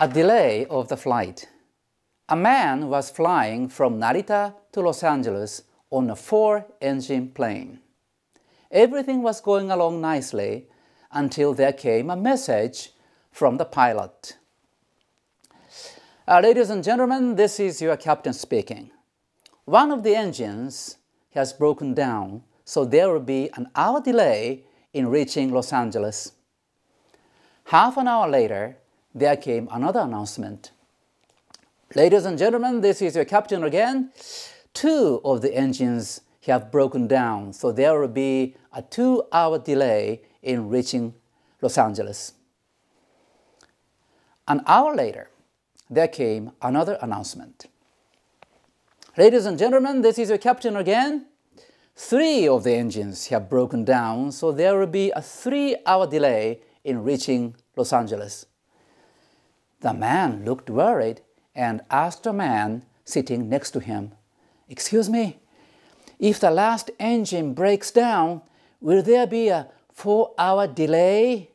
A delay of the flight. A man was flying from Narita to Los Angeles on a 4-engine plane. Everything was going along nicely until there came a message from the pilot. Ladies and gentlemen, this is your captain speaking. One of the engines has broken down, so there will be an hour delay in reaching Los Angeles. Half an hour later, there came another announcement. Ladies and gentlemen, this is your captain again. 2 of the engines have broken down, so there will be a 2-hour delay in reaching Los Angeles. An hour later, there came another announcement. Ladies and gentlemen, this is your captain again. 3 of the engines have broken down, so there will be a 3-hour delay in reaching Los Angeles. The man looked worried and asked a man sitting next to him, "Excuse me, if the last engine breaks down, will there be a 4-hour delay?"